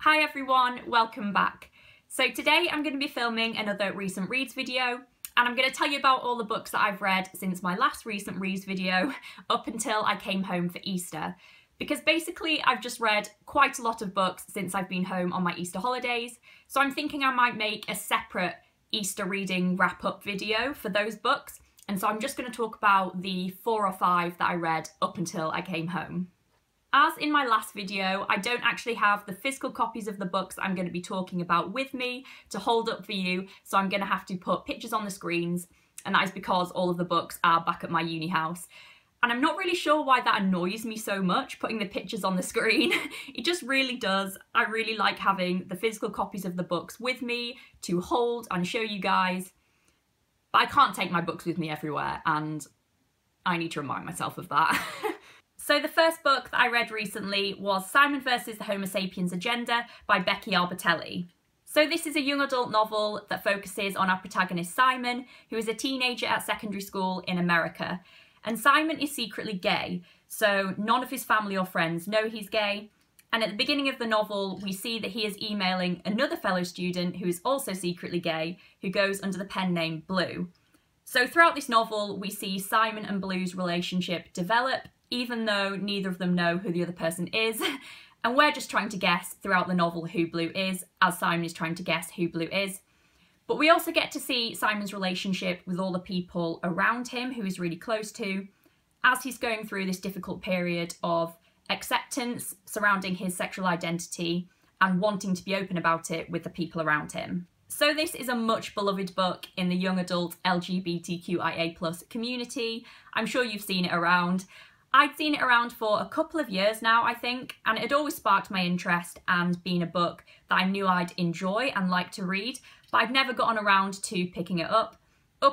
Hi everyone, welcome back. So today I'm going to be filming another recent reads video, and I'm going to tell you about all the books that I've read since my last recent reads video up until I came home for Easter. Because basically I've just read quite a lot of books since I've been home on my Easter holidays, so I'm thinking I might make a separate Easter reading wrap-up video for those books, and so I'm just going to talk about the 4 or 5 that I read up until I came home. As in my last video, I don't actually have the physical copies of the books I'm going to be talking about with me to hold up for you, so I'm going to have to put pictures on the screens, and that is because all of the books are back at my uni house. And I'm not really sure why that annoys me so much, putting the pictures on the screen. It just really does. I really like having the physical copies of the books with me to hold and show you guys. But I can't take my books with me everywhere, and I need to remind myself of that. So the first book that I read recently was Simon vs. the Homo Sapiens Agenda by Becky Albertelli. So this is a young adult novel that focuses on our protagonist Simon, who is a teenager at secondary school in America. And Simon is secretly gay, so none of his family or friends know he's gay. And at the beginning of the novel, we see that he is emailing another fellow student who is also secretly gay, who goes under the pen name Blue. So throughout this novel, we see Simon and Blue's relationship develop, even though neither of them know who the other person is. And we're just trying to guess throughout the novel who Blue is, as Simon is trying to guess who Blue is. But we also get to see Simon's relationship with all the people around him who he's really close to, as he's going through this difficult period of acceptance surrounding his sexual identity and wanting to be open about it with the people around him. So this is a much beloved book in the young adult LGBTQIA+ community. I'm sure you've seen it around. I'd seen it around for a couple of years now, I think, and it had always sparked my interest and been a book that I knew I'd enjoy and like to read, but I'd never gotten around to picking it up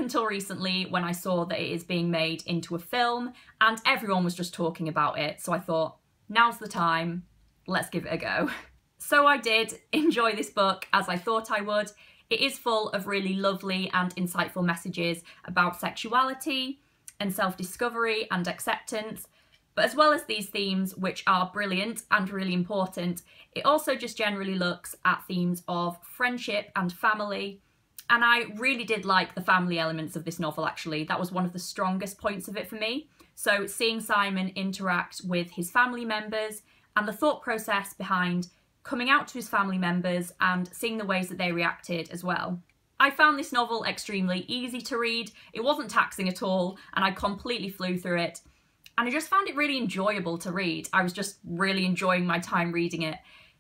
until recently when I saw that it is being made into a film and everyone was just talking about it. So I thought, now's the time, let's give it a go. So I did enjoy this book as I thought I would. It is full of really lovely and insightful messages about sexuality and self-discovery and acceptance. But as well as these themes, which are brilliant and really important, it also just generally looks at themes of friendship and family. And I really did like the family elements of this novel, actually. That was one of the strongest points of it for me. So seeing Simon interact with his family members and the thought process behind coming out to his family members and seeing the ways that they reacted as well. I found this novel extremely easy to read. It wasn't taxing at all, and I completely flew through it. And I just found it really enjoyable to read. I was just really enjoying my time reading it.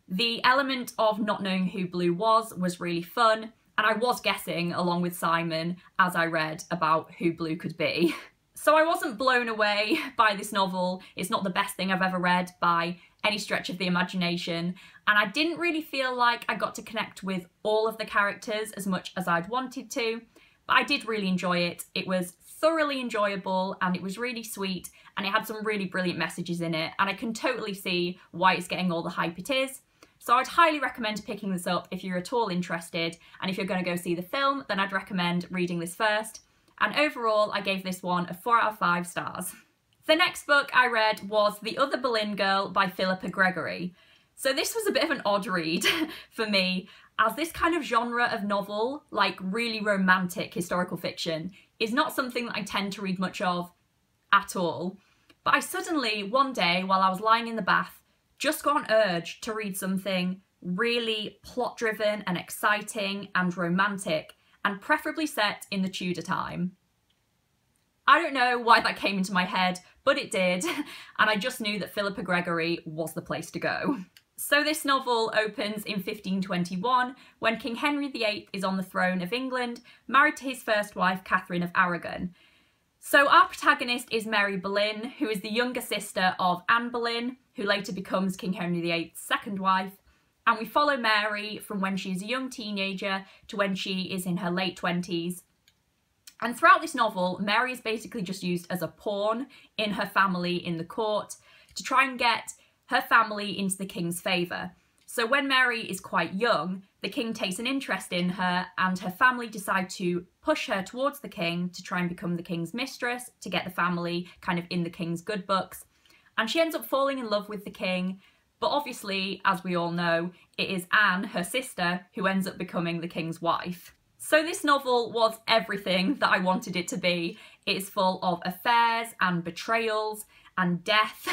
The element of not knowing who Blue was really fun, and I was guessing along with Simon as I read about who Blue could be. So I wasn't blown away by this novel. It's not the best thing I've ever read by any stretch of the imagination, and I didn't really feel like I got to connect with all of the characters as much as I'd wanted to, but I did really enjoy it. It was thoroughly enjoyable and it was really sweet, and it had some really brilliant messages in it, and I can totally see why it's getting all the hype it is. So I'd highly recommend picking this up if you're at all interested, and if you're going to go see the film, then I'd recommend reading this first. And overall, I gave this one a 4 out of 5 stars. The next book I read was The Other Boleyn Girl by Philippa Gregory. So this was a bit of an odd read for me, as this kind of genre of novel, like really romantic historical fiction, is not something that I tend to read much of at all. But I suddenly, one day, while I was lying in the bath, just got an urge to read something really plot-driven and exciting and romantic, and preferably set in the Tudor time. I don't know why that came into my head, but it did, and I just knew that Philippa Gregory was the place to go. So this novel opens in 1521, when King Henry VIII is on the throne of England, married to his first wife, Catherine of Aragon. So our protagonist is Mary Boleyn, who is the younger sister of Anne Boleyn, who later becomes King Henry VIII's second wife. And we follow Mary from when she's a young teenager to when she is in her late 20s. And throughout this novel, Mary is basically just used as a pawn in her family in the court to try and get her family into the king's favour. So when Mary is quite young, the king takes an interest in her, and her family decide to push her towards the king to try and become the king's mistress, to get the family kind of in the king's good books. And she ends up falling in love with the king, But obviously, as we all know, it is Anne, her sister, who ends up becoming the king's wife. So this novel was everything that I wanted it to be. It's full of affairs and betrayals and death,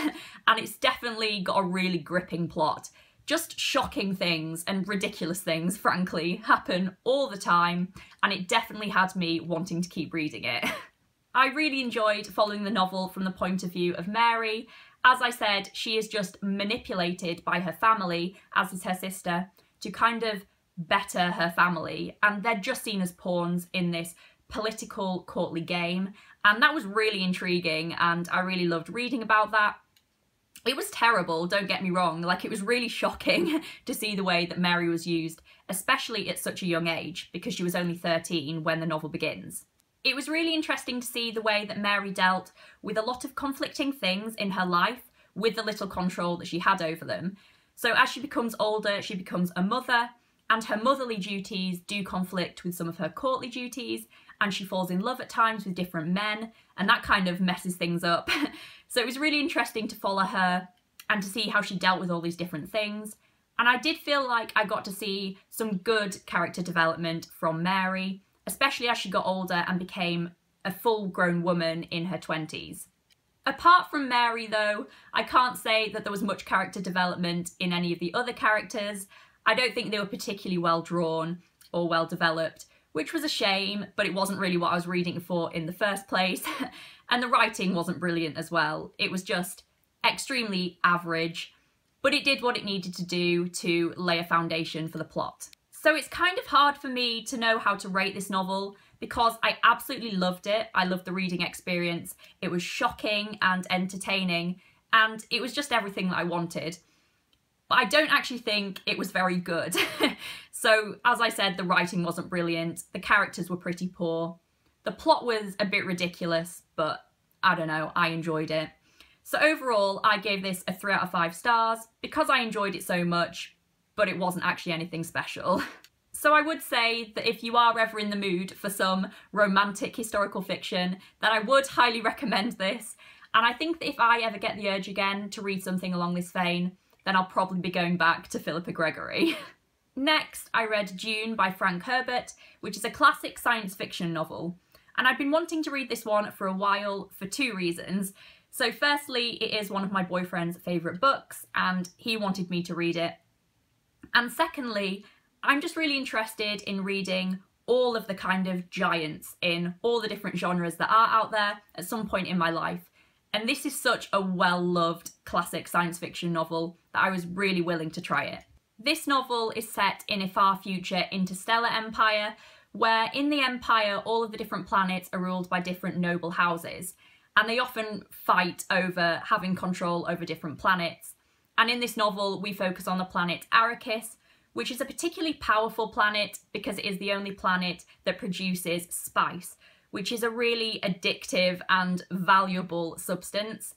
and it's definitely got a really gripping plot. Just shocking things and ridiculous things, frankly, happen all the time, and it definitely had me wanting to keep reading it. I really enjoyed following the novel from the point of view of Mary. As I said, she is just manipulated by her family, as is her sister, to kind of better her family, and they're just seen as pawns in this political courtly game, and that was really intriguing, and I really loved reading about that. It was terrible, don't get me wrong, like it was really shocking to see the way that Mary was used, especially at such a young age, because she was only 13 when the novel begins. It was really interesting to see the way that Mary dealt with a lot of conflicting things in her life with the little control that she had over them. So as she becomes older, she becomes a mother, and her motherly duties do conflict with some of her courtly duties, and she falls in love at times with different men, and that kind of messes things up. So it was really interesting to follow her and to see how she dealt with all these different things. And I did feel like I got to see some good character development from Mary, especially as she got older and became a full-grown woman in her 20s. Apart from Mary though, I can't say that there was much character development in any of the other characters. I don't think they were particularly well drawn or well developed, which was a shame, but it wasn't really what I was reading for in the first place. And the writing wasn't brilliant as well. It was just extremely average, but it did what it needed to do to lay a foundation for the plot. So it's kind of hard for me to know how to rate this novel because I absolutely loved it. I loved the reading experience. It was shocking and entertaining, and it was just everything that I wanted. But I don't actually think it was very good. So, as I said, the writing wasn't brilliant, the characters were pretty poor, the plot was a bit ridiculous, but I don't know, I enjoyed it. So overall, I gave this a 3 out of 5 stars because I enjoyed it so much, but it wasn't actually anything special. So I would say that if you are ever in the mood for some romantic historical fiction, then I would highly recommend this. And I think that if I ever get the urge again to read something along this vein, then I'll probably be going back to Philippa Gregory. Next, I read Dune by Frank Herbert, which is a classic science fiction novel. And I've been wanting to read this one for a while for 2 reasons. So firstly, it is one of my boyfriend's favourite books, and he wanted me to read it. And secondly, I'm just really interested in reading all of the kind of giants in all the different genres that are out there at some point in my life. And this is such a well-loved classic science fiction novel that I was really willing to try it. This novel is set in a far future interstellar empire, where in the empire all of the different planets are ruled by different noble houses, and they often fight over having control over different planets. And in this novel we focus on the planet Arrakis, which is a particularly powerful planet because it is the only planet that produces spice, which is a really addictive and valuable substance.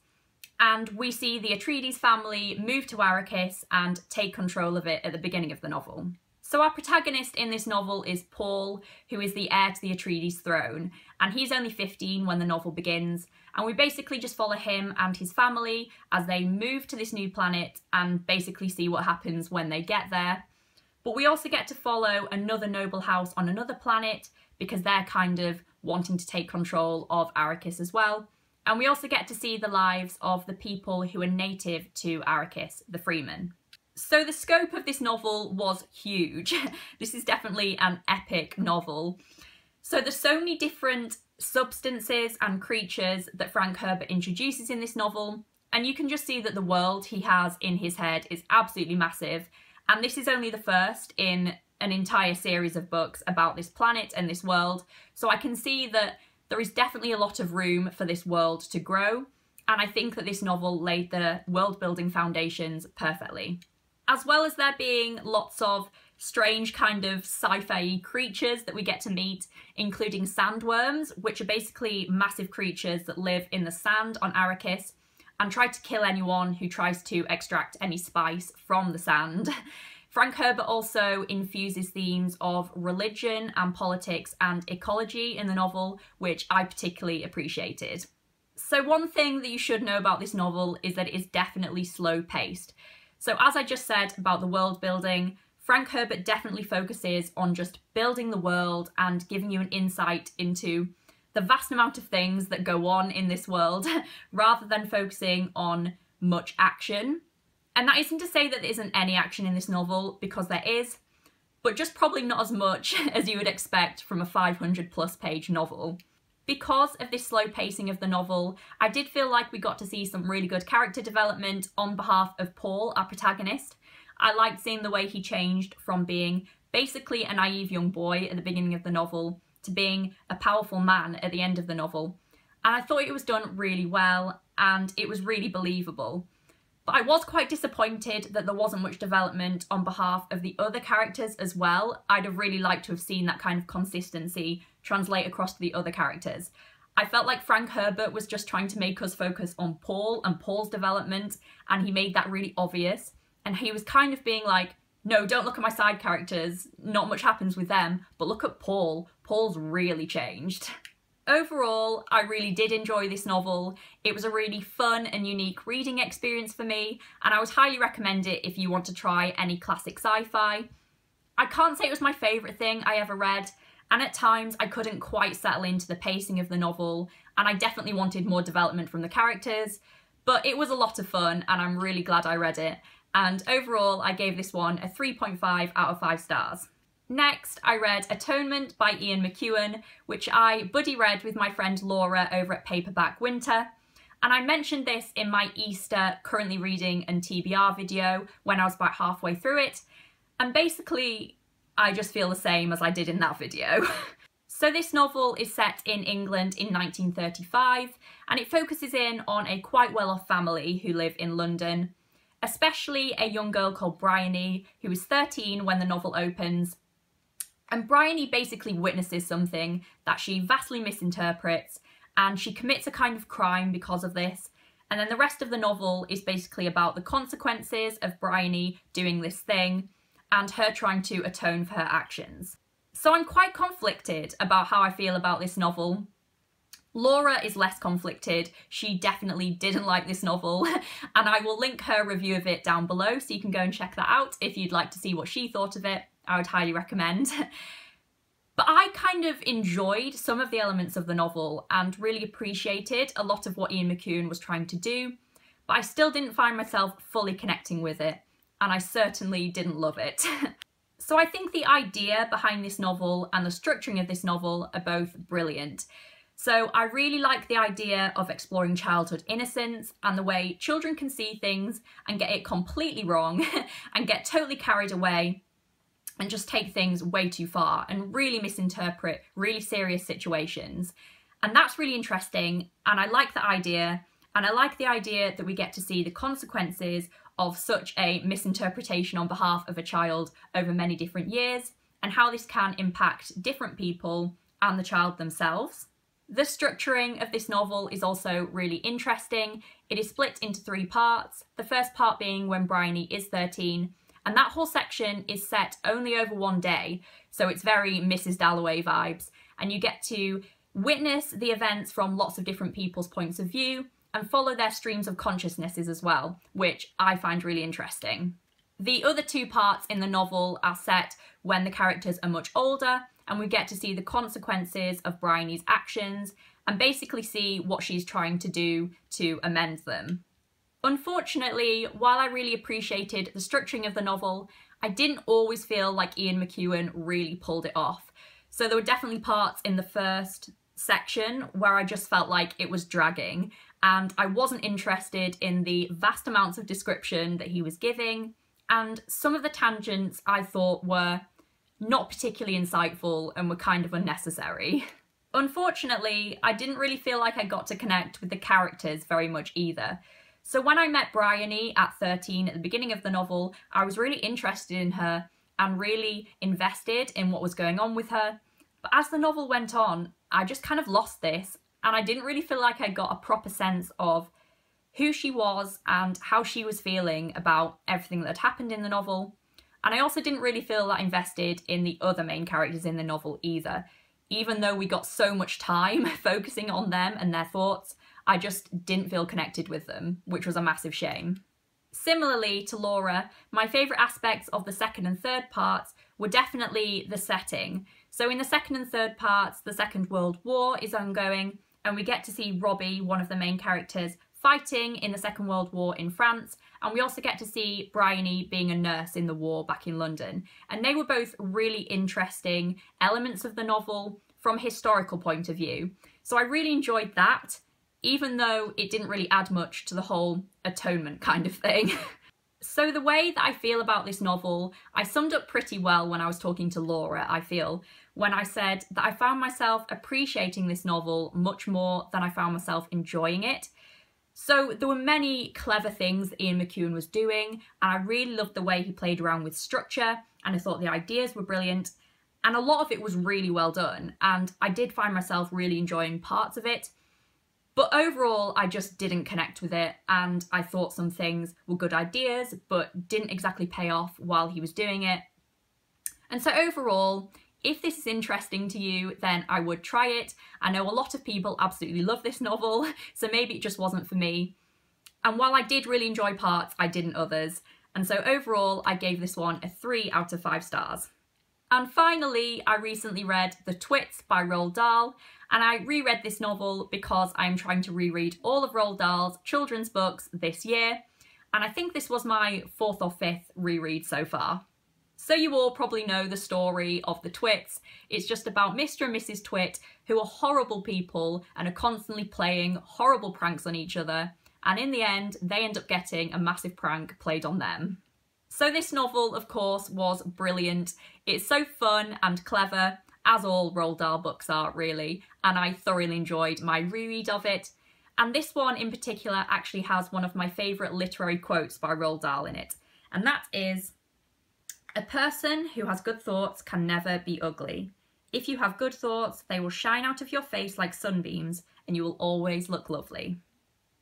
And we see the Atreides family move to Arrakis and take control of it at the beginning of the novel. So our protagonist in this novel is Paul, who is the heir to the Atreides throne, and he's only 15 when the novel begins, and we basically just follow him and his family as they move to this new planet and basically see what happens when they get there. But we also get to follow another noble house on another planet because they're kind of wanting to take control of Arrakis as well. And we also get to see the lives of the people who are native to Arrakis, the Freemen. So the scope of this novel was huge. This is definitely an epic novel. So there's so many different substances and creatures that Frank Herbert introduces in this novel, and you can just see that the world he has in his head is absolutely massive. And this is only the first in an entire series of books about this planet and this world, so I can see that there is definitely a lot of room for this world to grow, and I think that this novel laid the world-building foundations perfectly. As well as there being lots of strange kind of sci-fi creatures that we get to meet, including sandworms, which are basically massive creatures that live in the sand on Arrakis and try to kill anyone who tries to extract any spice from the sand. Frank Herbert also infuses themes of religion and politics and ecology in the novel, which I particularly appreciated. So one thing that you should know about this novel is that it is definitely slow-paced. So as I just said about the world building, Frank Herbert definitely focuses on just building the world and giving you an insight into the vast amount of things that go on in this world rather than focusing on much action. And that isn't to say that there isn't any action in this novel, because there is, but just probably not as much as you would expect from a 500+ page novel. Because of this slow pacing of the novel, I did feel like we got to see some really good character development on behalf of Paul, our protagonist. I liked seeing the way he changed from being basically a naive young boy at the beginning of the novel to being a powerful man at the end of the novel. And I thought it was done really well and it was really believable. But I was quite disappointed that there wasn't much development on behalf of the other characters as well. I'd have really liked to have seen that kind of consistency translate across to the other characters. I felt like Frank Herbert was just trying to make us focus on Paul and Paul's development, and he made that really obvious. And he was kind of being like, no, don't look at my side characters, not much happens with them, but look at Paul. Paul's really changed. Overall, I really did enjoy this novel. It was a really fun and unique reading experience for me, and I would highly recommend it if you want to try any classic sci-fi. I can't say it was my favourite thing I ever read, and at times I couldn't quite settle into the pacing of the novel, and I definitely wanted more development from the characters, but it was a lot of fun and I'm really glad I read it. And overall, I gave this one a 3.5 out of 5 stars. Next, I read Atonement by Ian McEwan, which I buddy read with my friend Laura over at Paperback Winter. And I mentioned this in my Easter currently reading and TBR video when I was about halfway through it. And basically, I just feel the same as I did in that video. So this novel is set in England in 1935, and it focuses in on a quite well-off family who live in London, especially a young girl called Bryony, who is 13 when the novel opens. And Bryony basically witnesses something that she vastly misinterprets, and she commits a kind of crime because of this. And then the rest of the novel is basically about the consequences of Bryony doing this thing and her trying to atone for her actions. So I'm quite conflicted about how I feel about this novel. Laura is less conflicted. She definitely didn't like this novel, and I will link her review of it down below so you can go and check that out if you'd like to see what she thought of it. I would highly recommend. But I kind of enjoyed some of the elements of the novel and really appreciated a lot of what Ian McEwan was trying to do, but I still didn't find myself fully connecting with it, and I certainly didn't love it. So I think the idea behind this novel and the structuring of this novel are both brilliant. So I really like the idea of exploring childhood innocence and the way children can see things and get it completely wrong and get totally carried away and just take things way too far and really misinterpret really serious situations. And that's really interesting, and I like the idea, and I like the idea that we get to see the consequences of such a misinterpretation on behalf of a child over many different years, and how this can impact different people and the child themselves. The structuring of this novel is also really interesting. It is split into 3 parts, the first part being when Bryony is 13, and that whole section is set only over one day, so it's very Mrs. Dalloway vibes, and you get to witness the events from lots of different people's points of view and follow their streams of consciousnesses as well, which I find really interesting. The other 2 parts in the novel are set when the characters are much older, and we get to see the consequences of Bryony's actions and basically see what she's trying to do to amend them. Unfortunately, while I really appreciated the structuring of the novel, I didn't always feel like Ian McEwan really pulled it off. So there were definitely parts in the first section where I just felt like it was dragging, and I wasn't interested in the vast amounts of description that he was giving, and some of the tangents I thought were not particularly insightful and were kind of unnecessary. Unfortunately, I didn't really feel like I got to connect with the characters very much either. So when I met Bryony at 13 at the beginning of the novel, I was really interested in her and really invested in what was going on with her. But as the novel went on, I just kind of lost this, and I didn't really feel like I got a proper sense of who she was and how she was feeling about everything that had happened in the novel. And I also didn't really feel that invested in the other main characters in the novel either. Even though we got so much time focusing on them and their thoughts, I just didn't feel connected with them, which was a massive shame. Similarly to Laura, my favourite aspects of the second and third parts were definitely the setting. So in the second and third parts, the Second World War is ongoing, and we get to see Robbie, one of the main characters, fighting in the Second World War in France, and we also get to see Bryony being a nurse in the war back in London. And they were both really interesting elements of the novel from a historical point of view. So I really enjoyed that, even though it didn't really add much to the whole atonement kind of thing. So the way that I feel about this novel, I summed up pretty well when I was talking to Laura, I feel, when I said that I found myself appreciating this novel much more than I found myself enjoying it. So there were many clever things that Ian McEwan was doing, and I really loved the way he played around with structure, and I thought the ideas were brilliant, and a lot of it was really well done, and I did find myself really enjoying parts of it. But overall, I just didn't connect with it, and I thought some things were good ideas, but didn't exactly pay off while he was doing it. And so overall, if this is interesting to you, then I would try it. I know a lot of people absolutely love this novel, so maybe it just wasn't for me. And while I did really enjoy parts, I didn't others. And so overall, I gave this one a 3 out of 5 stars. And finally, I recently read The Twits by Roald Dahl, and I reread this novel because I'm trying to reread all of Roald Dahl's children's books this year, and I think this was my 4th or 5th reread so far. So you all probably know the story of the Twits. It's just about Mr. and Mrs. Twit, who are horrible people and are constantly playing horrible pranks on each other, and in the end, they end up getting a massive prank played on them. So this novel, of course, was brilliant. It's so fun and clever, as all Roald Dahl books are, really, and I thoroughly enjoyed my reread of it. And this one in particular actually has one of my favourite literary quotes by Roald Dahl in it, and that is, "A person who has good thoughts can never be ugly. If you have good thoughts, they will shine out of your face like sunbeams, and you will always look lovely."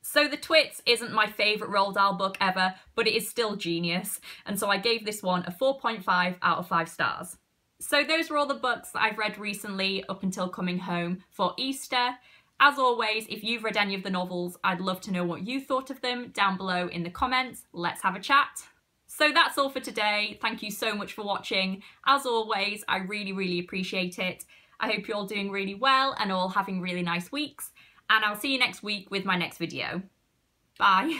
So The Twits isn't my favourite Roald Dahl book ever, but it is still genius, and so I gave this one a 4.5 out of 5 stars. So those were all the books that I've read recently up until coming home for Easter. As always, if you've read any of the novels, I'd love to know what you thought of them down below in the comments. Let's have a chat. So that's all for today. Thank you so much for watching. As always, I really appreciate it. I hope you're all doing really well and all having really nice weeks. And I'll see you next week with my next video. Bye.